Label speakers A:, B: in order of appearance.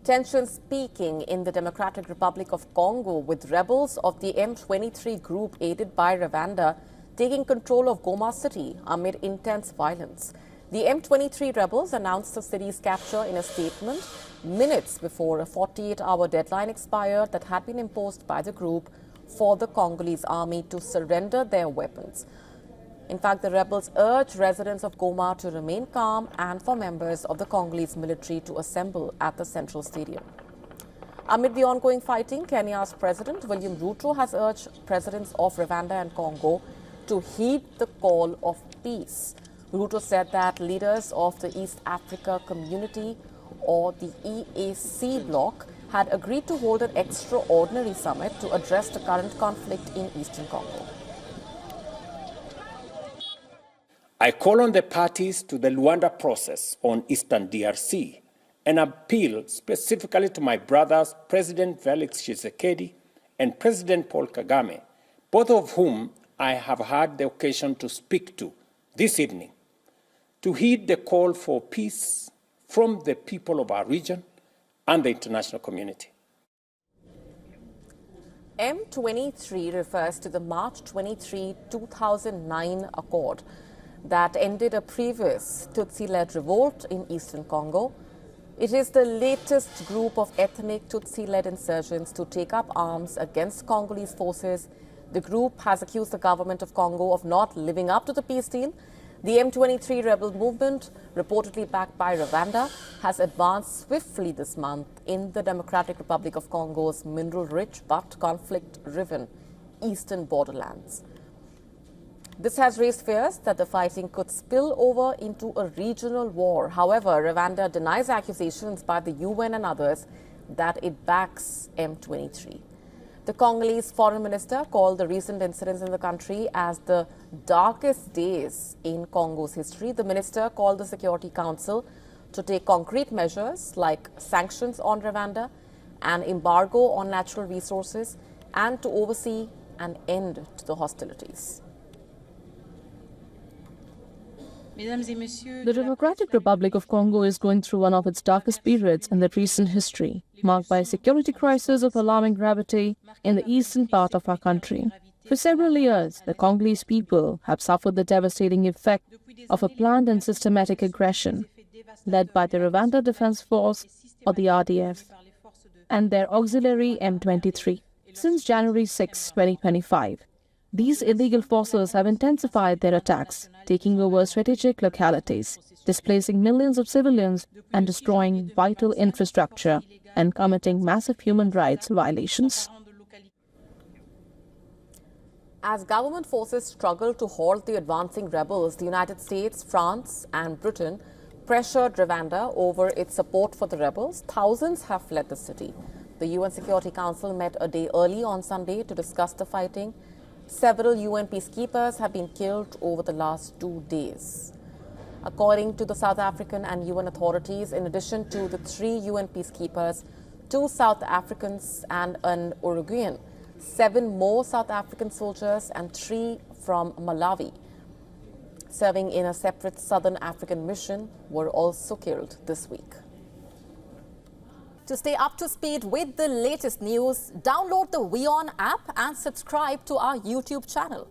A: Tensions peaking in the Democratic Republic of Congo, with rebels of the M23 group aided by Rwanda taking control of Goma city amid intense violence. The M23 rebels announced the city's capture in a statement minutes before a 48-hour deadline expired that had been imposed by the group for the Congolese army to surrender their weapons. In fact, the rebels urged residents of Goma to remain calm and for members of the Congolese military to assemble at the central stadium. Amid the ongoing fighting, Kenya's President William Ruto has urged presidents of Rwanda and Congo to heed the call of peace. Ruto said that leaders of the East Africa Community, or the EAC bloc, had agreed to hold an extraordinary summit to address the current conflict in eastern Congo.
B: I call on the parties to the Rwanda process on Eastern DRC and appeal specifically to my brothers, President Felix Tshisekedi and President Paul Kagame, both of whom I have had the occasion to speak to this evening, to heed the call for peace from the people of our region and the international community.
A: M23 refers to the March 23, 2009 accord that ended a previous Tutsi-led revolt in eastern Congo. It is the latest group of ethnic Tutsi-led insurgents to take up arms against Congolese forces. The group has accused the government of Congo of not living up to the peace deal. The M23 rebel movement, reportedly backed by Rwanda, has advanced swiftly this month in the Democratic Republic of Congo's mineral-rich but conflict-riven eastern borderlands. This has raised fears that the fighting could spill over into a regional war. However, Rwanda denies accusations by the UN and others that it backs M23. The Congolese foreign minister called the recent incidents in the country as the darkest days in Congo's history. The minister called the Security Council to take concrete measures like sanctions on Rwanda, an embargo on natural resources, and to oversee an end to the hostilities.
C: The Democratic Republic of Congo is going through one of its darkest periods in the recent history, marked by a security crisis of alarming gravity in the eastern part of our country. For several years, the Congolese people have suffered the devastating effect of a planned and systematic aggression led by the Rwanda Defense Force, or the RDF, and their auxiliary M23. Since January 6, 2025, these illegal forces have intensified their attacks, taking over strategic localities, displacing millions of civilians and destroying vital infrastructure and committing massive human rights violations.
A: As government forces struggle to halt the advancing rebels, the United States, France and Britain pressured Rwanda over its support for the rebels. Thousands have fled the city. The UN Security Council met a day early on Sunday to discuss the fighting. Several UN peacekeepers have been killed over the last 2 days. According to the South African and UN authorities, in addition to the 3 UN peacekeepers, 2 South Africans and an Uruguayan, 7 more South African soldiers and 3 from Malawi, serving in a separate Southern African mission, were also killed this week. To stay up to speed with the latest news, download the WION app and subscribe to our YouTube channel.